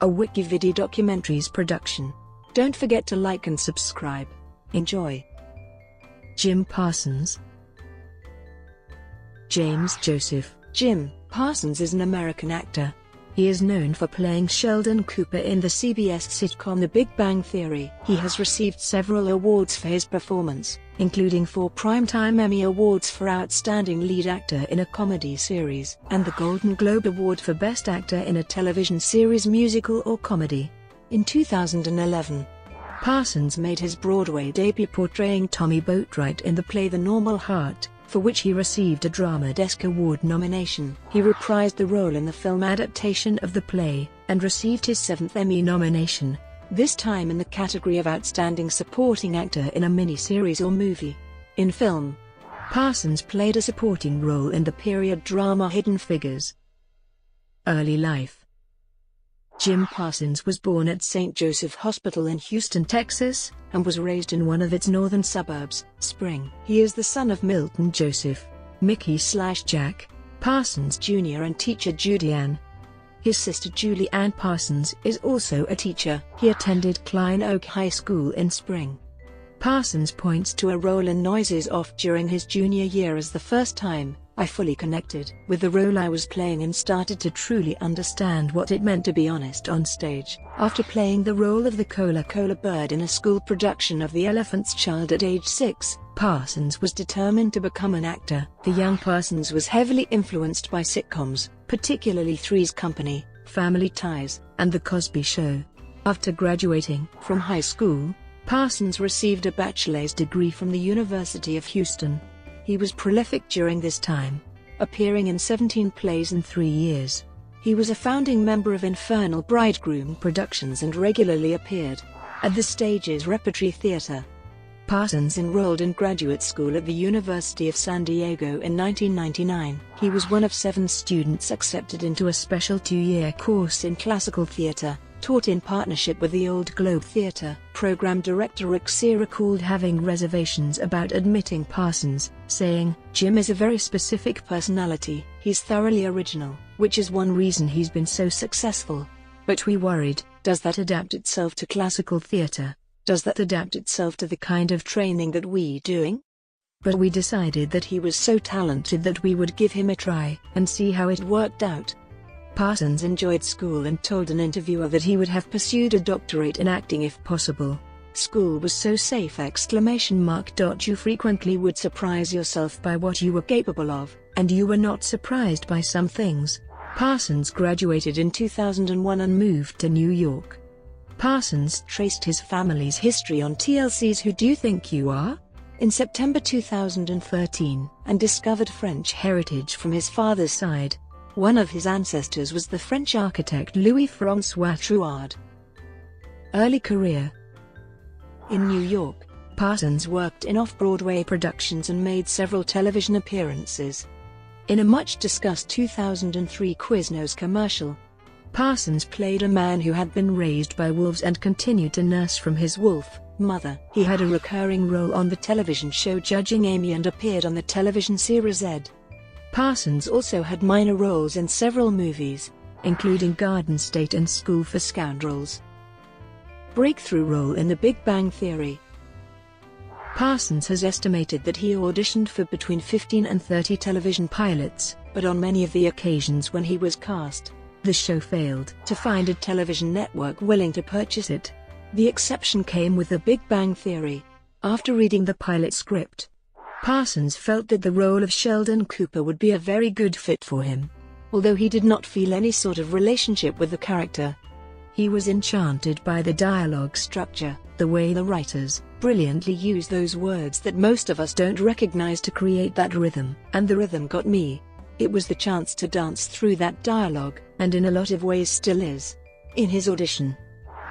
a WikiVidi documentaries production. Don't forget to like and subscribe. Enjoy. Jim Parsons. James Joseph. Jim Parsons is an American actor. He is known for playing Sheldon Cooper in the CBS sitcom The Big Bang Theory. He has received several awards for his performance, including 4 Primetime Emmy Awards for Outstanding Lead Actor in a Comedy Series, and the Golden Globe Award for Best Actor in a Television Series, Musical or Comedy. In 2011, Parsons made his Broadway debut portraying Tommy Boatwright in the play The Normal Heart, for which he received a Drama Desk Award nomination. He reprised the role in the film adaptation of the play, and received his 7th Emmy nomination, this time in the category of Outstanding Supporting Actor in a Miniseries or Movie. In film, Parsons played a supporting role in the period drama Hidden Figures. Early life. Jim Parsons was born at St. Joseph Hospital in Houston, Texas, and was raised in one of its northern suburbs, Spring. He is the son of Milton Joseph, Mickey/Jack, Parsons Jr. and teacher Judy Ann. His sister Julie Ann Parsons is also a teacher. He attended Klein Oak High School in Spring. Parsons points to a role in Noises Off during his junior year as the first time I fully connected with the role I was playing and started to truly understand what it meant to be honest on stage. After playing the role of the Cola Bird in a school production of The Elephant's Child at age 6, Parsons was determined to become an actor. The young Parsons was heavily influenced by sitcoms, particularly Three's Company, Family Ties, and The Cosby Show. After graduating from high school, Parsons received a bachelor's degree from the University of Houston. He was prolific during this time, appearing in 17 plays in 3 years. He was a founding member of Infernal Bridegroom Productions and regularly appeared at the stage's Repertory Theater. Parsons enrolled in graduate school at the University of San Diego in 1999. He was one of 7 students accepted into a special 2-year course in classical theater, taught in partnership with the Old Globe Theatre. Program director Rick Sear recalled having reservations about admitting Parsons, saying, "Jim is a very specific personality. He's thoroughly original, which is one reason he's been so successful. But we worried, does that adapt itself to classical theatre? Does that adapt itself to the kind of training that we're doing?" But we decided that he was so talented that we would give him a try and see how it worked out. Parsons enjoyed school and told an interviewer that he would have pursued a doctorate in acting if possible. "School was so safe!" You frequently would surprise yourself by what you were capable of, and you were not surprised by some things. Parsons graduated in 2001 and moved to New York. Parsons traced his family's history on TLC's Who Do You Think You Are? In September 2013, and discovered French heritage from his father's side. One of his ancestors was the French architect Louis-François Trouard. Early career. In New York, Parsons worked in off-Broadway productions and made several television appearances. In a much-discussed 2003 Quiznos commercial, Parsons played a man who had been raised by wolves and continued to nurse from his wolf mother. He had a recurring role on the television show Judging Amy and appeared on the television series Ed. Parsons also had minor roles in several movies, including Garden State and School for Scoundrels. Breakthrough role in The Big Bang Theory. Parsons has estimated that he auditioned for between 15 and 30 television pilots, but on many of the occasions when he was cast, the show failed to find a television network willing to purchase it. The exception came with The Big Bang Theory. After reading the pilot script, Parsons felt that the role of Sheldon Cooper would be a very good fit for him. Although he did not feel any sort of relationship with the character, he was enchanted by the dialogue structure, the way the writers brilliantly use those words that most of us don't recognize to create that rhythm. And the rhythm got me. It was the chance to dance through that dialogue, and in a lot of ways still is. In his audition,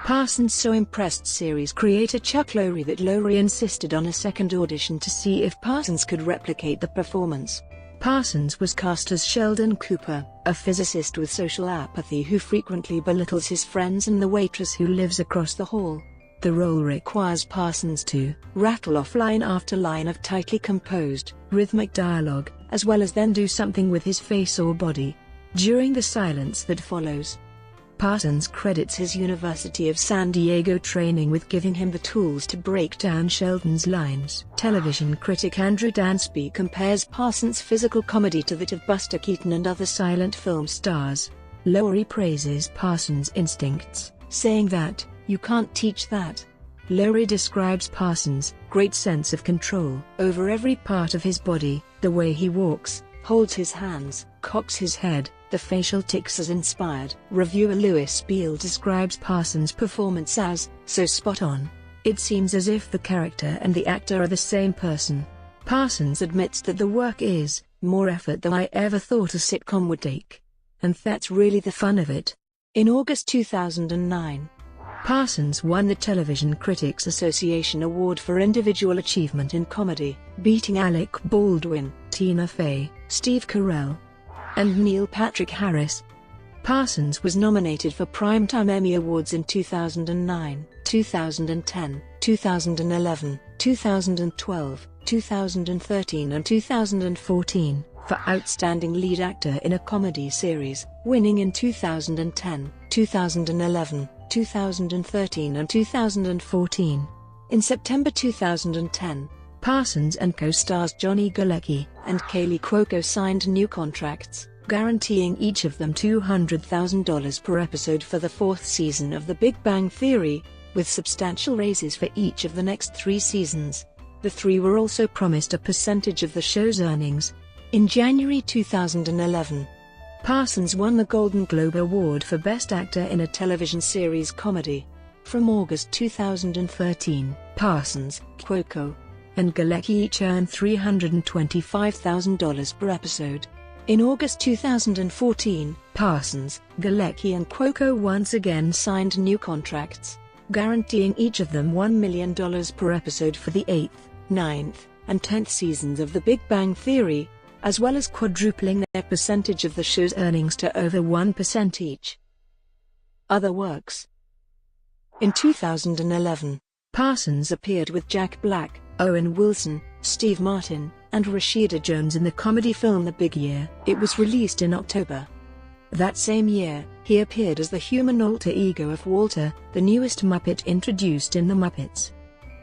Parsons so impressed series creator Chuck Lorre that Lorre insisted on a second audition to see if Parsons could replicate the performance. Parsons was cast as Sheldon Cooper, a physicist with social apathy who frequently belittles his friends and the waitress who lives across the hall. The role requires Parsons to rattle off line after line of tightly composed, rhythmic dialogue, as well as then do something with his face or body. During the silence that follows, Parsons credits his University of San Diego training with giving him the tools to break down Sheldon's lines. Television critic Andrew Dansby compares Parsons' physical comedy to that of Buster Keaton and other silent film stars. Laurie praises Parsons' instincts, saying that, "You can't teach that." Laurie describes Parsons' great sense of control over every part of his body, the way he walks, holds his hands, cocks his head, the facial tics as inspired. Reviewer Louis Beale describes Parsons' performance as so spot on. It seems as if the character and the actor are the same person. Parsons admits that the work is more effort than I ever thought a sitcom would take. And that's really the fun of it. In August 2009, Parsons won the Television Critics Association Award for Individual Achievement in Comedy, beating Alec Baldwin, Tina Fey, Steve Carell, and Neil Patrick Harris. Parsons was nominated for Primetime Emmy Awards in 2009, 2010, 2011, 2012, 2013 and 2014, for Outstanding Lead Actor in a Comedy Series, winning in 2010, 2011, 2013 and 2014. In September 2010, Parsons and co-stars Johnny Galecki and Kaylee Cuoco signed new contracts, guaranteeing each of them $200,000 per episode for the fourth season of The Big Bang Theory, with substantial raises for each of the next 3 seasons. The three were also promised a percentage of the show's earnings. In January 2011, Parsons won the Golden Globe Award for Best Actor in a Television Series Comedy. From August 2013, Parsons, Cuoco, and Galecki each earned $325,000 per episode. In August 2014, Parsons, Galecki and Cuoco once again signed new contracts, guaranteeing each of them $1 million per episode for the 8th, 9th, and 10th seasons of The Big Bang Theory, as well as quadrupling their percentage of the show's earnings to over 1% each. Other works. In 2011, Parsons appeared with Jack Black, Owen Wilson, Steve Martin, and Rashida Jones in the comedy film The Big Year. It was released in October. That same year, he appeared as the human alter ego of Walter, the newest Muppet introduced in The Muppets.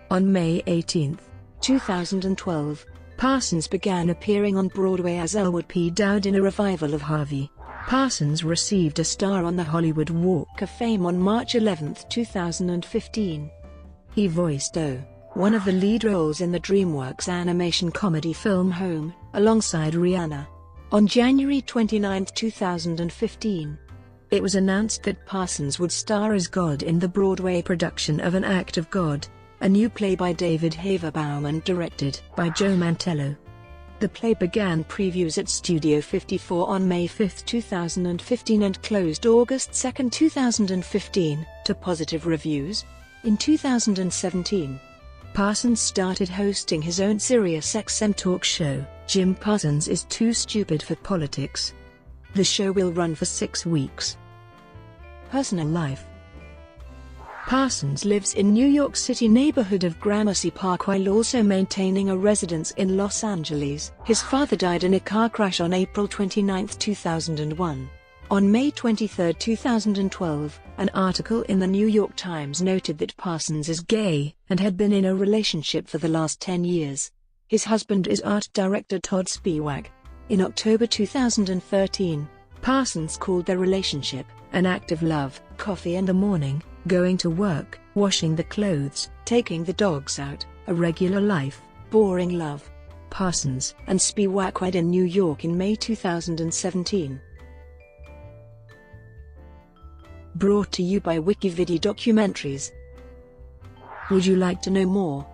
On May 18, 2012, Parsons began appearing on Broadway as Elwood P. Dowd in a revival of Harvey. Parsons received a star on the Hollywood Walk of Fame on March 11, 2015. He voiced one of the lead roles in the DreamWorks animation comedy film Home, alongside Rihanna. On January 29, 2015, it was announced that Parsons would star as God in the Broadway production of An Act of God, a new play by David Haverbaum and directed by Joe Mantello. The play began previews at Studio 54 on May 5, 2015 and closed August 2, 2015, to positive reviews. In 2017, Parsons started hosting his own SiriusXM talk show, Jim Parsons Is Too Stupid for Politics. The show will run for 6 weeks. Personal life. Parsons lives in New York City neighborhood of Gramercy Park while also maintaining a residence in Los Angeles. His father died in a car crash on April 29, 2001. On May 23, 2012, an article in the New York Times noted that Parsons is gay and had been in a relationship for the last 10 years. His husband is art director Todd Spiewak. In October 2013, Parsons called their relationship an act of love, coffee in the morning, going to work, washing the clothes, taking the dogs out, a regular life, boring love. Parsons and Spiewak wed in New York in May 2017. Brought to you by WikiVidi Documentaries. Would you like to know more?